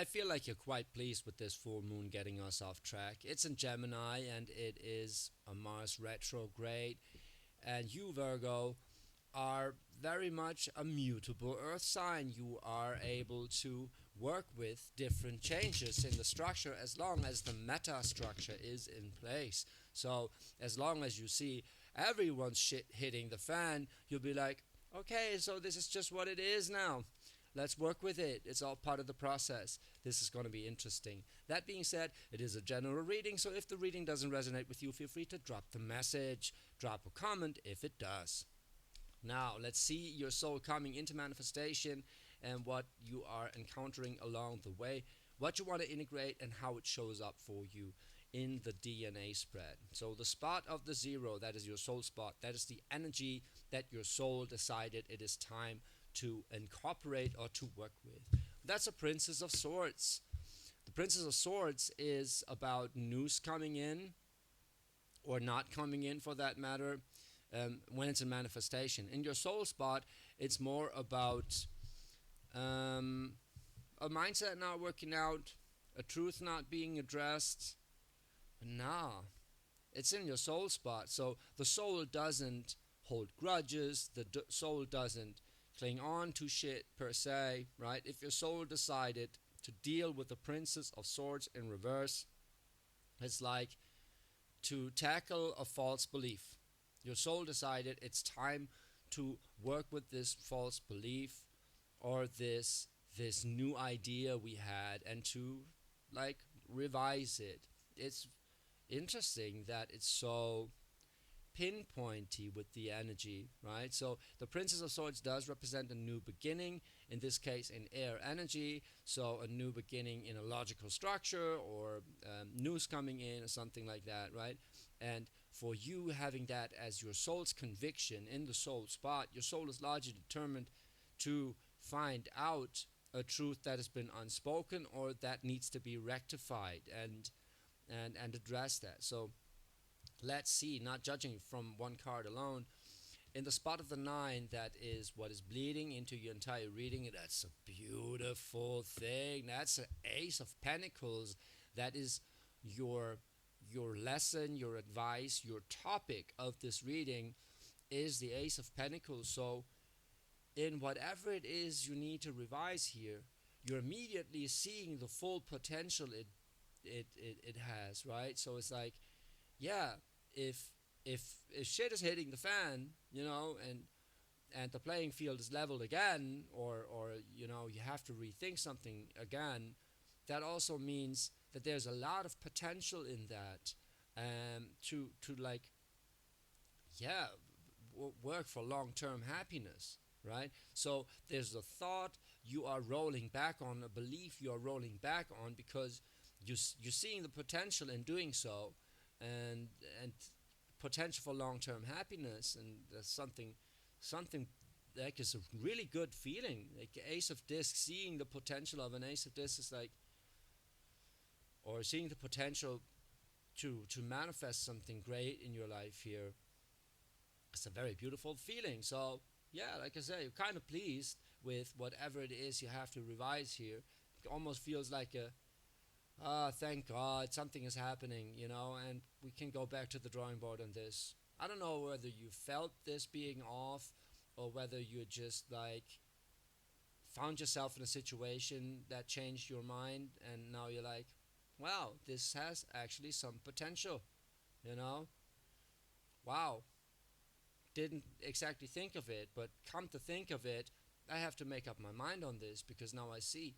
I feel like you're quite pleased with this full moon getting us off track. It's in Gemini and it is a Mars retrograde. And you, Virgo, are very much a mutable earth sign. You are able to work with different changes in the structure as long as the meta structure is in place. So, as long as you see everyone's shit hitting the fan, you'll be like, okay, so this is just what it is now. Let's work with it. It's all part of the process. This is going to be interesting. That being said, it is a general reading, so if the reading doesn't resonate with you, feel free to drop the message, drop a comment if it does. Now, let's see your soul coming into manifestation and what you are encountering along the way, what you want to integrate, and how it shows up for you in the DNA spread. So, the spot of the zero, that is your soul spot, that is the energy that your soul decided it is time to incorporate or to work with. That's a Princess of Swords. The Princess of Swords is about news coming in, or not coming in for that matter, when it's a manifestation. In your soul spot, it's more about a mindset not working out, a truth not being addressed. Nah, it's in your soul spot. So the soul doesn't hold grudges, the soul doesn't cling on to shit per se, right? If your soul decided to deal with the Princess of Swords in reverse, it's like to tackle a false belief. Your soul decided it's time to work with this false belief or this new idea we had and to like revise it. It's interesting that it's so pinpointy with the energy, right? So the Princess of Swords does represent a new beginning, in this case in air energy, so a new beginning in a logical structure or news coming in or something like that, right? And for you having that as your soul's conviction in the soul spot, your soul is largely determined to find out a truth that has been unspoken or that needs to be rectified and address that. So let's see, not judging from one card alone, in the spot of the 9, that is what is bleeding into your entire reading. That's a beautiful thing. That's an Ace of Pentacles. That is your lesson, your advice, your topic of this reading is the Ace of Pentacles. So in whatever it is you need to revise here, you're immediately seeing the full potential it has, right? So it's like, yeah, if shit is hitting the fan, and the playing field is leveled again, or you have to rethink something again, that also means that there's a lot of potential in that, to like, yeah, work for long-term happiness, right? So there's a thought you are rolling back on, a belief you are rolling back on, because you're seeing the potential in doing so, and potential for long-term happiness, and that's something like is a really good feeling. Like Ace of Discs, seeing the potential of an Ace of Discs is like, or seeing the potential to manifest something great in your life here. It's a very beautiful feeling. So yeah, like I said, you're kind of pleased with whatever it is you have to revise here. It almost feels like a, thank God something is happening, and we can go back to the drawing board on this. I don't know whether you felt this being off or whether you just like found yourself in a situation that changed your mind and now you're like, wow, this has actually some potential, you know? Wow. Didn't exactly think of it, but come to think of it, I have to make up my mind on this because now I see.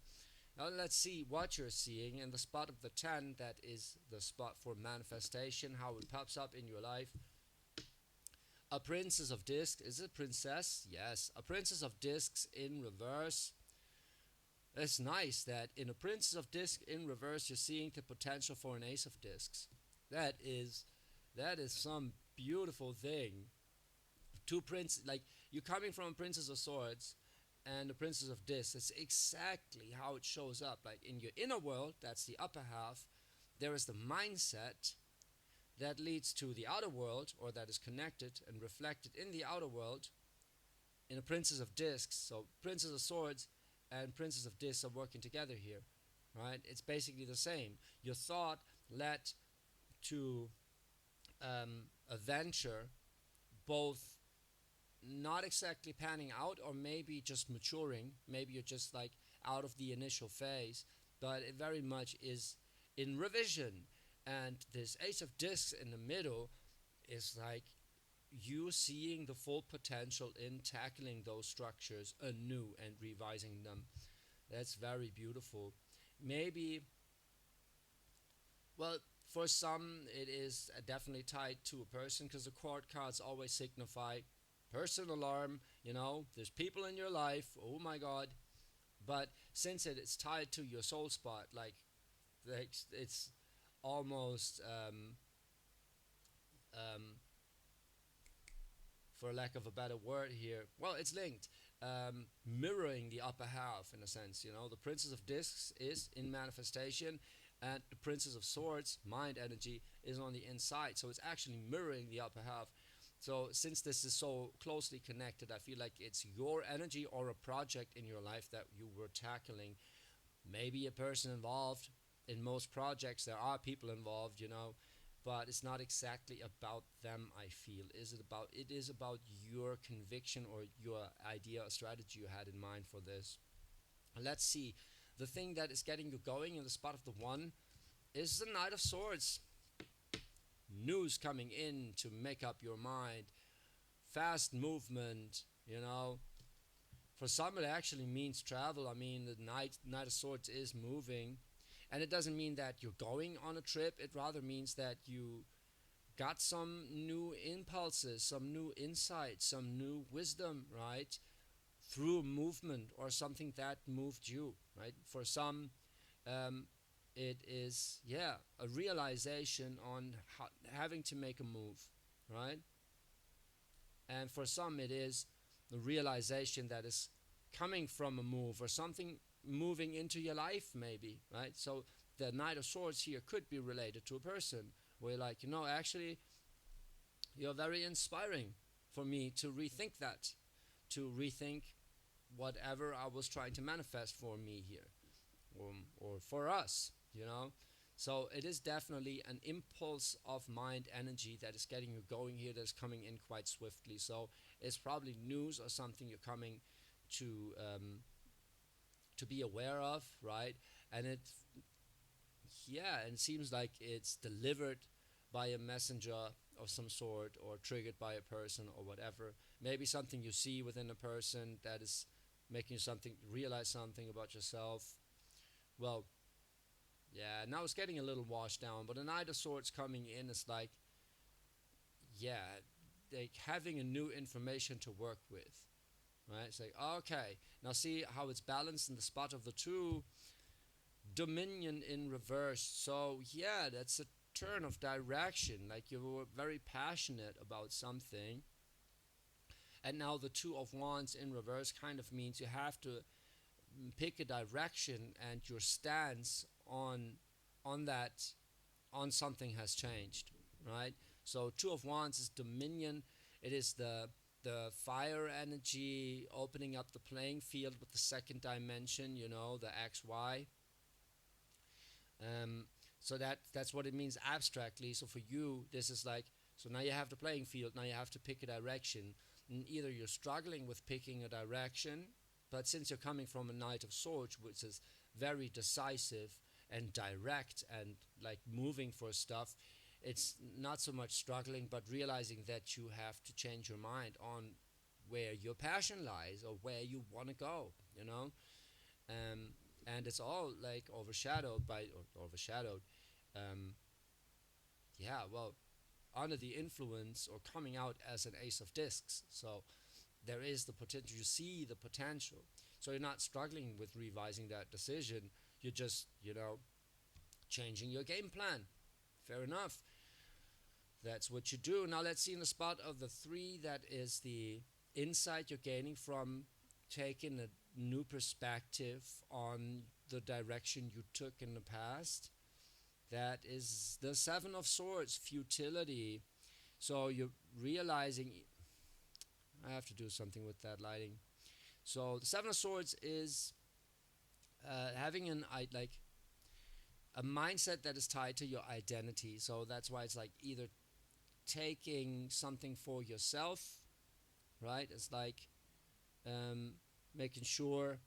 Now let's see what you're seeing in the spot of the 10, that is the spot for manifestation, how it pops up in your life. A Princess of Discs. Is it princess? Yes. A Princess of Discs in reverse. It's nice that in a Princess of Discs in reverse you're seeing the potential for an Ace of Discs. That is some beautiful thing. Two princes, like you're coming from a Princess of Swords and the Princess of Discs. It's exactly how it shows up. Like in your inner world, that's the upper half, there is the mindset that leads to the outer world, or that is connected and reflected in the outer world in a Princess of Discs. So Princess of Swords and Princess of Discs are working together here. right? It's basically the same. Your thought led to a venture, both not exactly panning out or maybe just maturing. Maybe you're just like out of the initial phase, but it very much is in revision. And this Ace of Discs in the middle is like you seeing the full potential in tackling those structures anew and revising them. That's very beautiful. Maybe, well, for some, it is definitely tied to a person because the court cards always signify person alarm. There's people in your life. Oh my God! But since it is tied to your soul spot, like it's almost um, for lack of a better word here. Well, it's linked, mirroring the upper half in a sense. The Princess of Discs is in manifestation, and the Princess of Swords, mind energy, is on the inside. So it's actually mirroring the upper half. So since this is so closely connected, I feel like it's your energy or a project in your life that you were tackling. Maybe a person involved. In most projects, there are people involved, but it's not exactly about them. I feel it is about your conviction or your idea or strategy you had in mind for this. Let's see. The thing that is getting you going in the spot of the one is the Knight of Swords. News coming in to make up your mind, fast movement. For some it actually means travel. I mean, the Knight of Swords is moving, and it doesn't mean that you're going on a trip. It rather means that you got some new impulses, some new insights, some new wisdom, right? Through movement or something that moved you, right? For some, um, it is, yeah, a realization on having to make a move, right? And for some, it is the realization that is coming from a move or something moving into your life, maybe, right? So the Knight of Swords here could be related to a person where, like, actually, you're very inspiring for me to rethink that, to rethink whatever I was trying to manifest for me here, or for us. So it is definitely an impulse of mind energy that is getting you going here, that's coming in quite swiftly. So it's probably news or something you're coming to to be aware of, right? And and it seems like it's delivered by a messenger of some sort or triggered by a person or whatever. Maybe something you see within a person that is making you realize something about yourself. Well, yeah, now it's getting a little washed down, but a Knight of Swords coming in is like, yeah, like having a new information to work with, right? It's like, okay, now see how it's balanced in the spot of the two. Dominion in reverse. So, yeah, that's a turn of direction. Like you were very passionate about something. And now the Two of Wands in reverse kind of means you have to pick a direction, and your stance on that on something has changed, right? So Two of Wands is dominion. It is the fire energy opening up the playing field with the second dimension, the XY. Um, so that's what it means abstractly. So for you, this is like, so now you have the playing field. Now you have to pick a direction. And either you're struggling with picking a direction, but since you're coming from a Knight of Swords, which is very decisive and direct and like moving for stuff, it's not so much struggling, but realizing that you have to change your mind on where your passion lies or where you want to go. Um, and it's all like overshadowed. Um, yeah, well, under the influence or coming out as an Ace of Discs. So there is the potential. You see the potential. So you're not struggling with revising that decision. You're just, changing your game plan. Fair enough. That's what you do. Now let's see in the spot of the three, that is the insight you're gaining from taking a new perspective on the direction you took in the past. That is the Seven of Swords, futility. So you're realizing, I have to do something with that lighting. So the Seven of Swords is having like a mindset that is tied to your identity. So that's why it's like either taking something for yourself, right? It's like um, making sure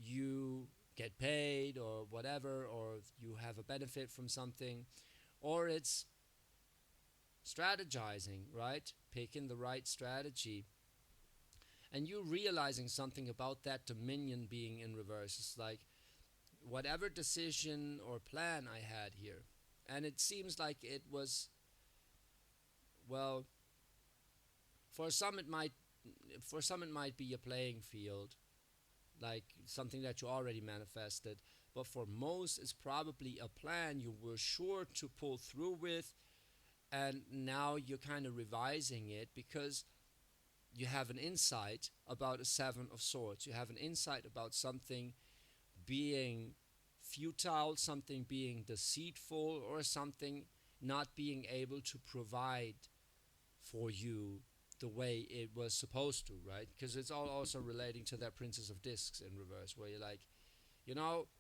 you get paid or whatever, or you have a benefit from something, or it's strategizing, right? Picking the right strategy. And you realizing something about that dominion being in reverse. It's like whatever decision or plan I had here. And it seems like it was, well, for some it might for some it might be a playing field, like something that you already manifested. But for most, it's probably a plan you were sure to pull through with, and now you're kind of revising it because you have an insight about a Seven of Swords. You have an insight about something being futile, something being deceitful, or something not being able to provide for you the way it was supposed to, right? Because it's all also relating to that Princess of Discs in reverse, where you're like,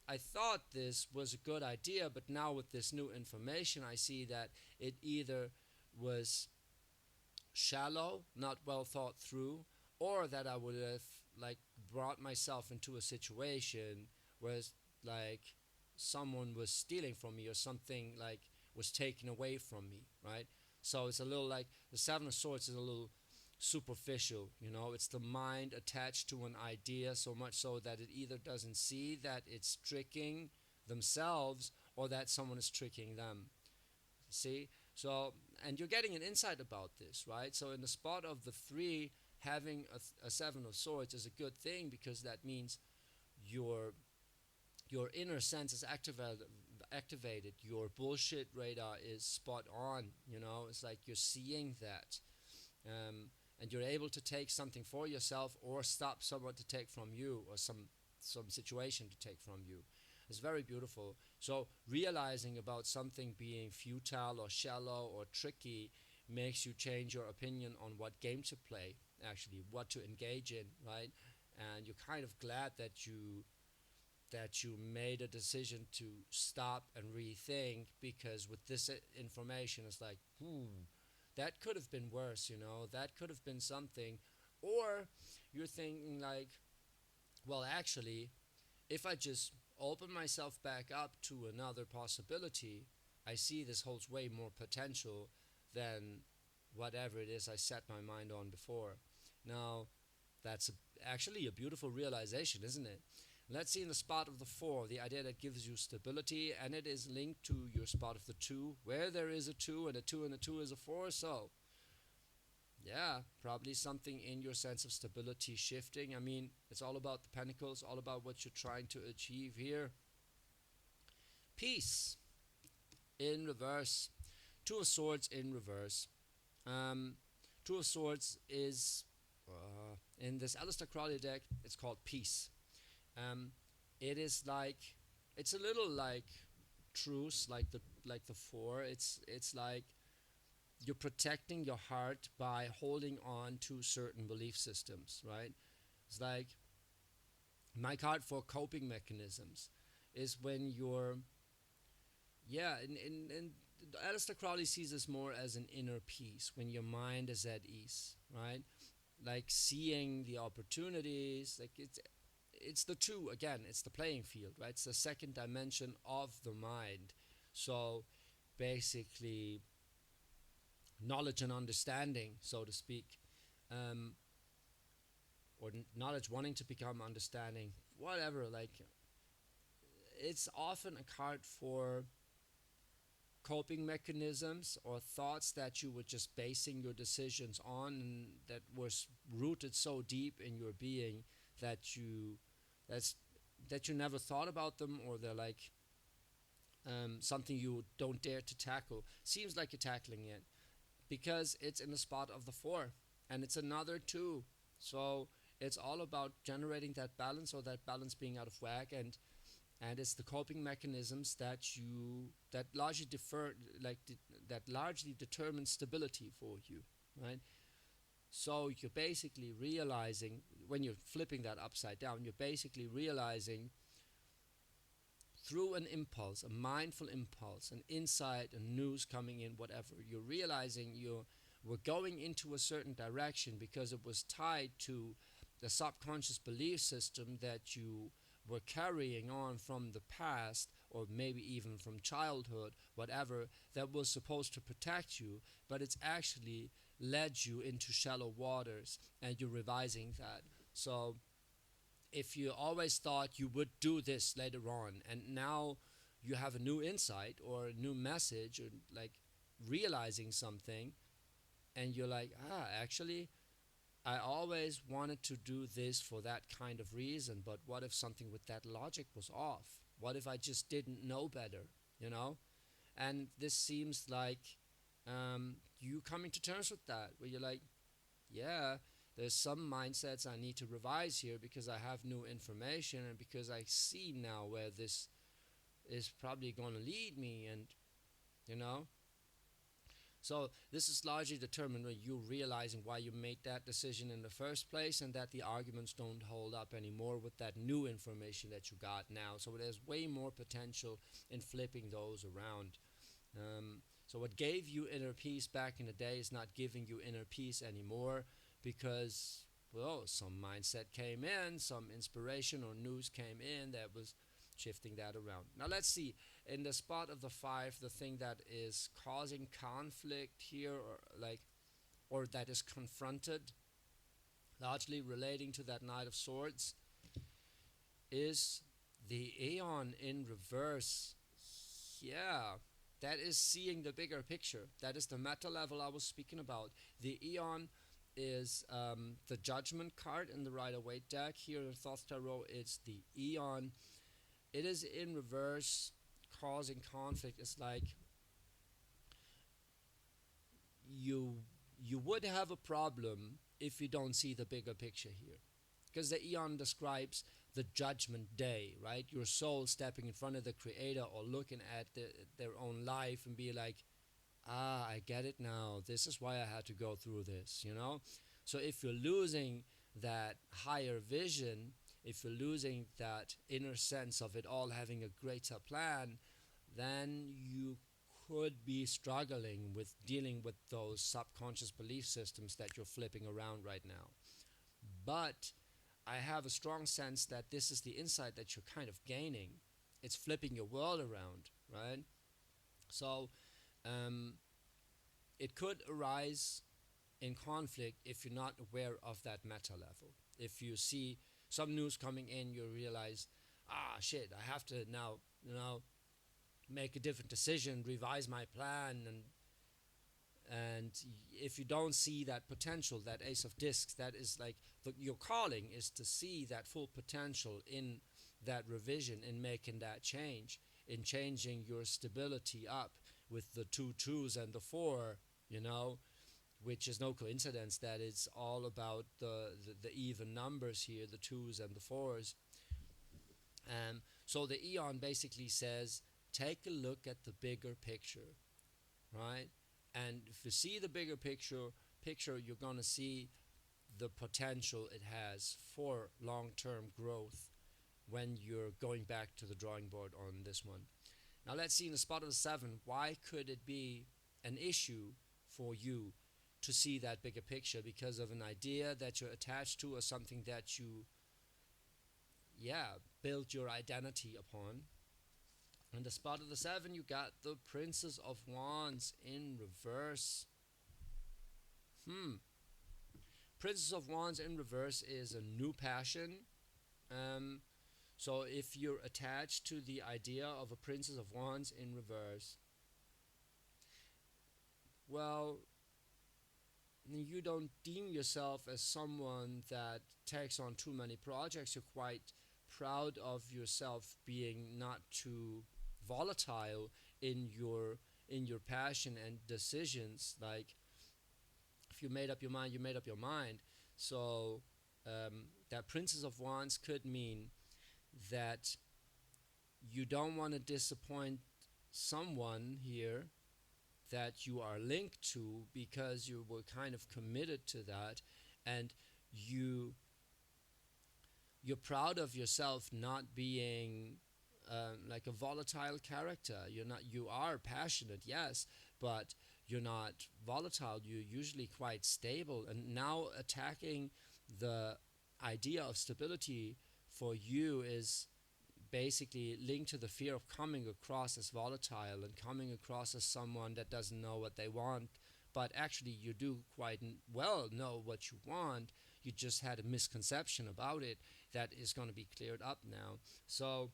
I thought this was a good idea, but now with this new information, I see that it either was shallow, not well thought through, or that I would have like brought myself into a situation where like someone was stealing from me or something like was taken away from me, right? So it's a little like the Seven of Swords is a little superficial, it's the mind attached to an idea so much so that it either doesn't see that it's tricking themselves or that someone is tricking them. See? So, and you're getting an insight about this, right? So in the spot of the three, having a Seven of Swords is a good thing because that means your your inner sense is activated. Your bullshit radar is spot on. It's like you're seeing that, and you're able to take something for yourself or stop someone to take from you, or some situation to take from you. It's very beautiful. So realizing about something being futile or shallow or tricky makes you change your opinion on what game to play, actually, what to engage in, right? And you're kind of glad that you made a decision to stop and rethink, because with this information, it's like, that could have been worse, that could have been something. Or you're thinking like, well, actually, if I just open myself back up to another possibility, I see this holds way more potential than whatever it is I set my mind on before. Now, that's actually a beautiful realization, isn't it? Let's see in the spot of the four, the idea that gives you stability, and it is linked to your spot of the two, where there is a two, and a two and a two is a four. So, yeah, probably something in your sense of stability shifting. I mean, it's all about the pentacles, all about what you're trying to achieve here. Peace in reverse. Two of Swords in reverse. Two of Swords is, in this Aleister Crowley deck, it's called Peace. It is like, it's a little like truce, like the four. It's like you're protecting your heart by holding on to certain belief systems, right? It's like my card for coping mechanisms is when you're, and Aleister Crowley sees this more as an inner peace, when your mind is at ease, right? Like seeing the opportunities, like it's the two again. It's the playing field, right? It's the second dimension of the mind. So basically, knowledge and understanding, so to speak, or knowledge wanting to become understanding, whatever. Like, it's often a card for coping mechanisms or thoughts that you were just basing your decisions on, and that was rooted so deep in your being that you never thought about them, or they're like something you don't dare to tackle. Seems like you're tackling it because it's in the spot of the four, and it's another two. So it's all about generating that balance, or that balance being out of whack, and it's the coping mechanisms that largely that largely determine stability for you, right? So you're basically realizing, when you're flipping that upside down, you're basically realizing through an impulse, a mindful impulse, an insight, a news coming in, whatever, you're realizing you were going into a certain direction because it was tied to the subconscious belief system that you were carrying on from the past, or maybe even from childhood, whatever, that was supposed to protect you, but it's actually led you into shallow waters, and you're revising that. So if you always thought you would do this later on, and now you have a new insight or a new message, or like realizing something, and you're like, actually, I always wanted to do this for that kind of reason, but what if something with that logic was off? What if I just didn't know better, you know? And this seems like you coming to terms with that, where you're like, yeah, there's some mindsets I need to revise here because I have new information and because I see now where this is probably going to lead me, and you know. So this is largely determined when you realizing why you made that decision in the first place, and that the arguments don't hold up anymore with that new information that you got now. So there's way more potential in flipping those around. So what gave you inner peace back in the day is not giving you inner peace anymore, because, well, some mindset came in, some inspiration or news came in that was shifting that around. Now let's see, in the spot of the five, the thing that is causing conflict here, or that is confronted, largely relating to that Knight of Swords, is the Aeon in reverse. Yeah, that is seeing the bigger picture. That is the meta level I was speaking about. The Aeon is the Judgment card in the Rider-Waite deck. Here in Thoth Tarot, it's the Aeon. It is in reverse, causing conflict. It's like you would have a problem if you don't see the bigger picture here, because the Aeon describes the judgment day, right? Your soul stepping in front of the Creator, or looking at their own life and be like, I get it now. This is why I had to go through this, you know? So if you're losing that higher vision, if you're losing that inner sense of it all having a greater plan, then you could be struggling with dealing with those subconscious belief systems that you're flipping around right now. But I have a strong sense that this is the insight that you're kind of gaining. It's flipping your world around, right? So it could arise in conflict if you're not aware of that meta level. If you see some news coming in, you realize, shit, I have to now, make a different decision, revise my plan, and if you don't see that potential, that Ace of Discs, that is like your calling is to see that full potential in that revision, in making that change, in changing your stability up with the 2 2s and the 4, which is no coincidence that it's all about the even numbers here, the 2s and the 4s. So the Aeon basically says, take a look at the bigger picture, right? And if you see the bigger picture, you're going to see the potential it has for long-term growth when you're going back to the drawing board on this one. Now let's see in the spot of the 7, why could it be an issue for you to see that bigger picture? Because of an idea that you're attached to, or something that you, build your identity upon. In the spot of the 7, you got the Princess of Wands in reverse. Princess of Wands in reverse is a new passion. So if you're attached to the idea of a Princess of Wands in reverse, well, you don't deem yourself as someone that takes on too many projects. You're quite proud of yourself being not too volatile in your passion and decisions. Like, if you made up your mind, you made up your mind. So that Princess of Wands could mean that you don't want to disappoint someone here that you are linked to, because you were kind of committed to that, and you're proud of yourself not being like a volatile character. You're not. You are passionate, yes, but you're not volatile. You're usually quite stable. And now attacking the idea of stability for you is basically linked to the fear of coming across as volatile and coming across as someone that doesn't know what they want. But actually, you do quite well know what you want. You just had a misconception about it that is going to be cleared up now. So,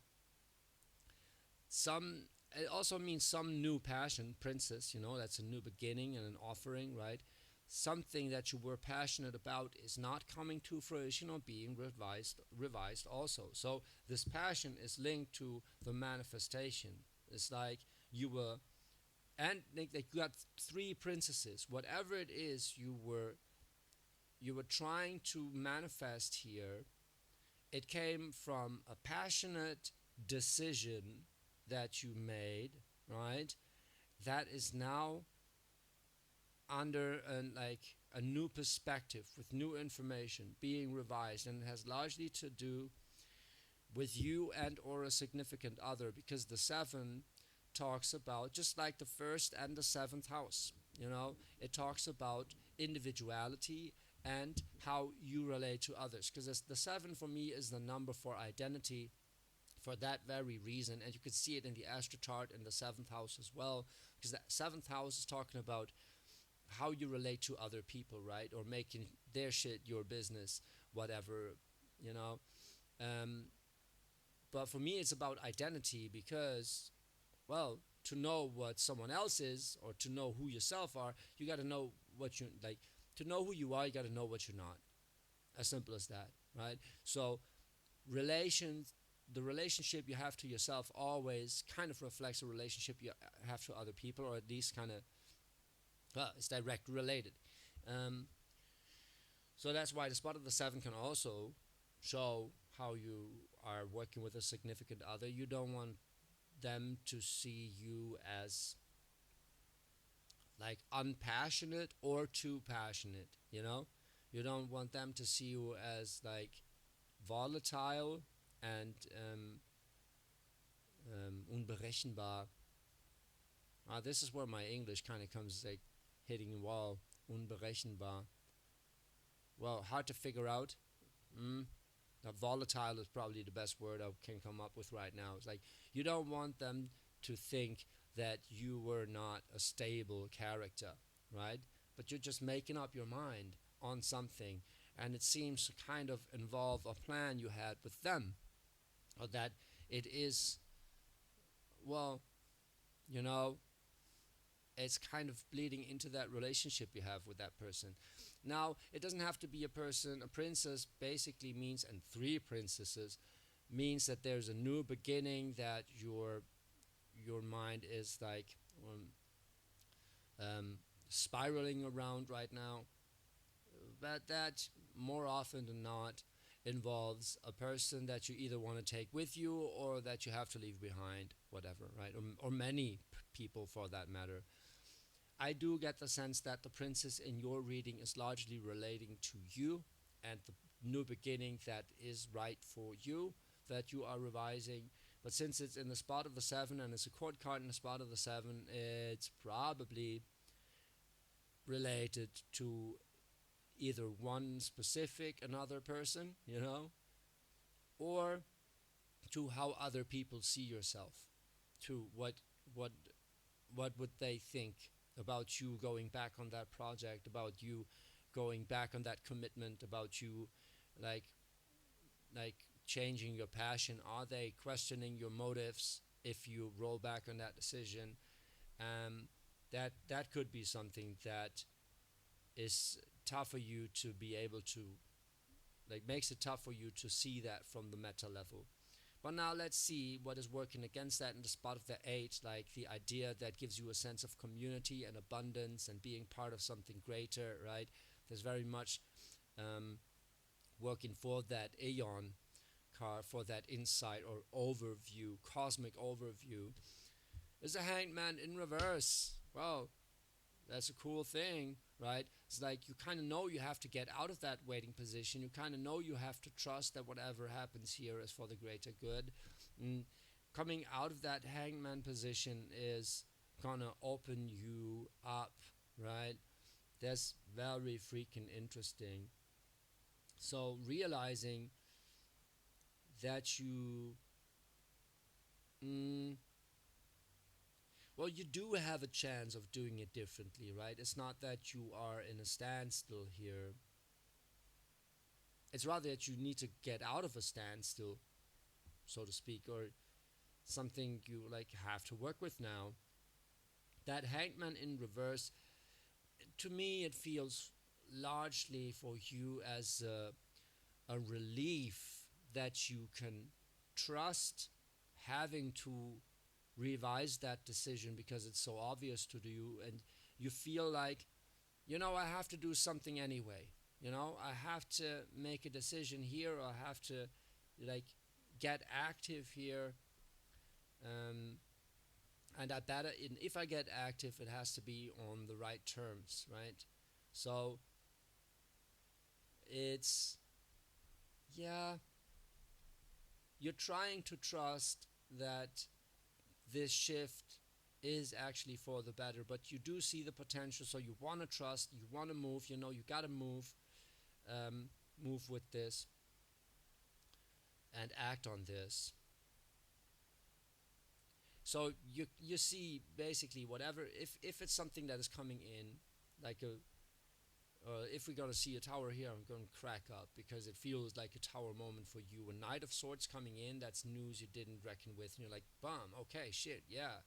some it also means some new passion, princess. That's a new beginning and an offering, right? Something that you were passionate about is not coming to fruition or being revised also. So this passion is linked to the manifestation. It's like you were, and like you got three princesses. Whatever it is you were trying to manifest here, it came from a passionate decision that you made, right? That is now under a new perspective with new information being revised, and it has largely to do with you and or a significant other, because the seven talks about, just like the first and the seventh house, it talks about individuality and how you relate to others, because the seven for me is the number for identity, for that very reason. And you can see it in the astro chart in the seventh house as well, because that seventh house is talking about how you relate to other people, right? Or making their shit your business, whatever, you know. Um, but for me, it's about identity, because, well, to know what someone else is or to know who yourself are, you got to know what you like. To know who you are, you got to know what you're not. As simple as that, right? So, relations. The relationship you have to yourself always kind of reflects a relationship you have to other people, or at least kind of, well, it's directly related. Um, so that's why the spot of the seven can also show how you are working with a significant other. You don't want them to see you as like unpassionate or too passionate, You don't want them to see you as like volatile and unberechenbar. This is where my English kind of comes like hitting a wall. Unberechenbar. Well, hard to figure out. Volatile is probably the best word I can come up with right now. It's like you don't want them to think that you were not a stable character, right? But you're just making up your mind on something, and it seems to kind of involve a plan you had with them, or that it is, well, you know, it's kind of bleeding into that relationship you have with that person. Now, it doesn't have to be a person. A princess basically means, and three princesses means that there's a new beginning, that your mind is like spiraling around right now. But that more often than not involves a person that you either want to take with you or that you have to leave behind, whatever, right? Or many people for that matter. I do get the sense that the princess in your reading is largely relating to you and the new beginning that is right for you, that you are revising. But since it's in the spot of the seven and it's a court card in the spot of the seven, it's probably related to either one specific another person, or to how other people see yourself, to what what would they think about you going back on that project, about you going back on that commitment, about you like like changing your passion. Are they questioning your motives if you roll back on that decision? That could be something that is tough for you to be able to, like, makes it tough for you to see that from the meta level. But now let's see what is working against that in the spot of the 8, like the idea that gives you a sense of community and abundance and being part of something greater, right? There's very much working for that Aeon card, for that insight or overview, cosmic overview. Is a Hanged Man in reverse. Wow, that's a cool thing, right? It's like you kind of know you have to get out of that waiting position. You kind of know you have to trust that whatever happens here is for the greater good. coming out of that hangman position is gonna open you up, right? That's very freaking interesting. So realizing that mm, well, you do have a chance of doing it differently, right? It's not that you are in a standstill here. It's rather that you need to get out of a standstill, so to speak, or something you like have to work with now. That hangman in reverse, to me, it feels largely for you as a relief that you can trust having to revise that decision because it's so obvious to you, and you feel like, I have to do something anyway. I have to make a decision here, or I have to like get active here. um, and I better, if I get active, it has to be on the right terms, right? So it's, yeah, you're trying to trust that this shift is actually for the better, but you do see the potential, so you want to trust, you want to move, you got to um, move with this and act on this. So you see basically whatever, if it's something that is coming in, like if we're gonna see a tower here, I'm gonna crack up because it feels like a tower moment for you. A Knight of Swords coming in, that's news you didn't reckon with, and you're like, bam, okay, shit, yeah.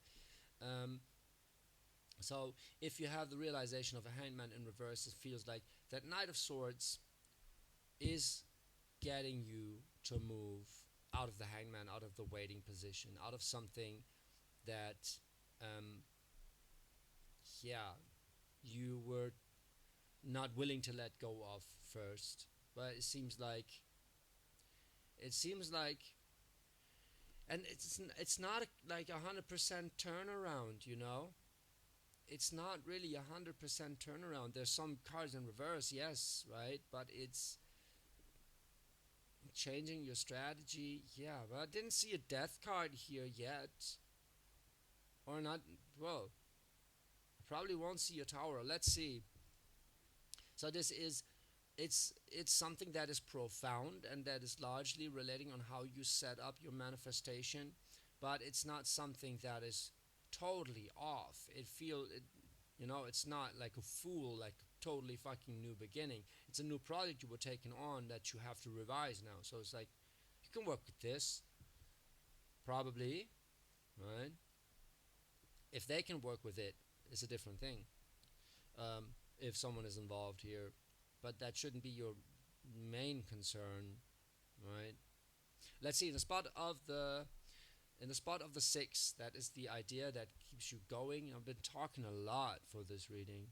Um, so if you have the realization of a hangman in reverse, it feels like that Knight of Swords is getting you to move out of the hangman, out of the waiting position, out of something that, um, yeah, you were not willing to let go of first. But it seems like, and it's not like 100% turnaround. It's not really 100% turnaround. There's some cards in reverse, yes, right, but it's changing your strategy. Yeah, but I didn't see a death card here yet, or not. Well, I probably won't see a tower. Let's see. So this is, it's something that is profound and that is largely relating on how you set up your manifestation, but it's not something that is totally off. It's not like a fool, like totally fucking new beginning. It's a new project you were taking on that you have to revise now. So it's like you can work with this, probably, right? If they can work with it, it's a different thing. If someone is involved here, but that shouldn't be your main concern, right? Let's see, in the spot of the six, that is the idea that keeps you going. I've been talking a lot for this reading.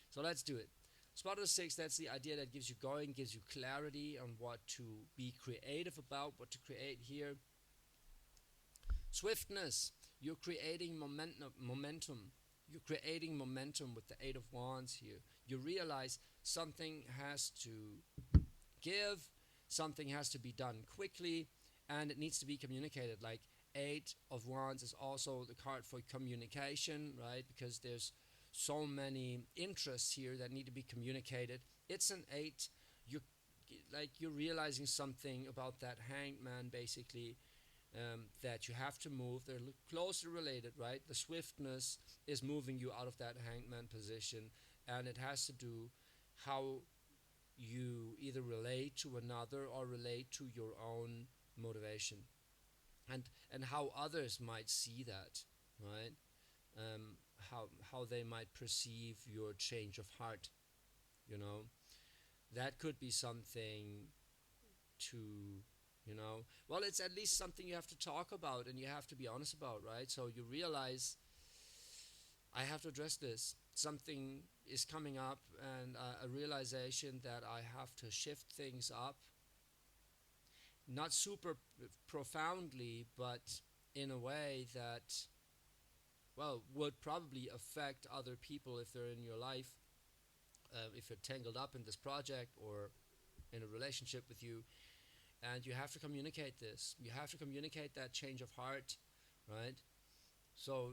So let's do it. Spot of the six, that's the idea that gives you going, gives you clarity on what to be creative about, what to create here. Swiftness, you're creating momentum. You're creating momentum with the Eight of Wands here. You realize something has to give, something has to be done quickly, and it needs to be communicated. Like Eight of Wands is also the card for communication, right? Because there's so many interests here that need to be communicated. It's an eight. You're realizing something about that hanged man, basically, that you have to move. They're closely related, right? The swiftness is moving you out of that hangman position, and it has to do how you either relate to another or relate to your own motivation, and how others might see that, right? How they might perceive your change of heart. You know, that could be something to, well, it's at least something you have to talk about and you have to be honest about, right? So you realize, I have to address this. Something is coming up, and a realization that I have to shift things up, not super profoundly, but in a way that, well, would probably affect other people if they're in your life, if you're tangled up in this project or in a relationship with you. and you have to communicate this. You have to communicate that change of heart, right? So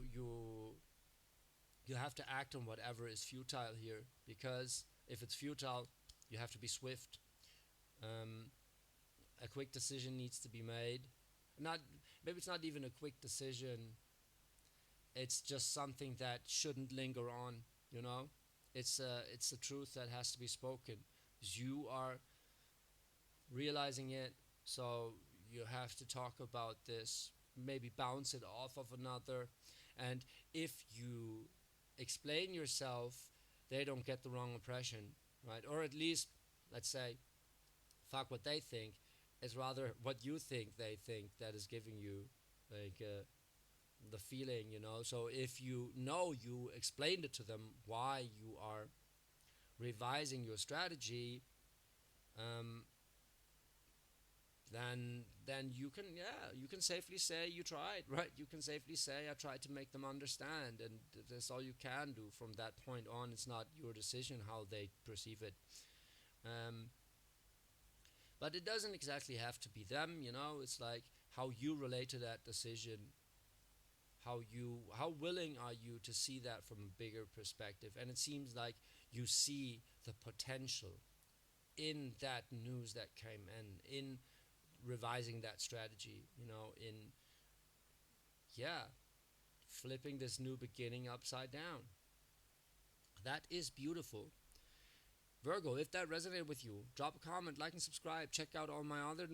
you have to act on whatever is futile here, because if it's futile, you have to be swift. Um, a quick decision needs to be made. Not Maybe it's not even a quick decision. It's just something that shouldn't linger on. You know, it's a truth that has to be spoken. You are realizing it, so you have to talk about this. Maybe bounce it off of another, and if you explain yourself, they don't get the wrong impression, right? Or at least, let's say, fuck what they think. It's rather what you think they think that is giving you like the feeling, you know. So if you explained it to them why you are revising your strategy, um, then you can safely say you tried, right? You can safely say I tried to make them understand, and that's all you can do from that point on. It's not your decision how they perceive it. Um, but it doesn't exactly have to be them, you know. It's like how you relate to that decision, how willing are you to see that from a bigger perspective. And it seems like you see the potential in that news that came in revising that strategy, you know, in yeah, flipping this new beginning upside down. That is beautiful. Virgo, if that resonated with you, drop a comment, like and subscribe. Check out all my other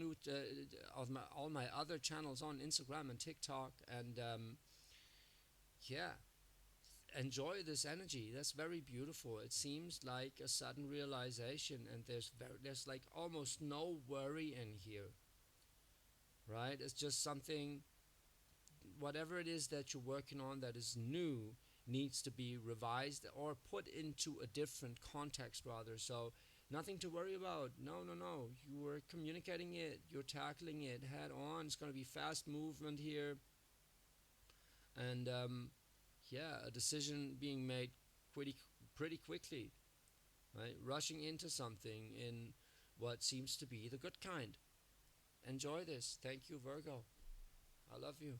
all my other channels on Instagram and TikTok, and yeah, enjoy this energy. That's very beautiful. It seems like a sudden realization, and there's like almost no worry in here, right? It's just something, whatever it is that you're working on that is new, needs to be revised or put into a different context rather. So nothing to worry about. No, no, no. You are communicating it. You're tackling it head on. It's going to be fast movement here, and yeah, a decision being made pretty pretty quickly, right? Rushing into something in what seems to be the good kind. Enjoy this. Thank you, Virgo. I love you.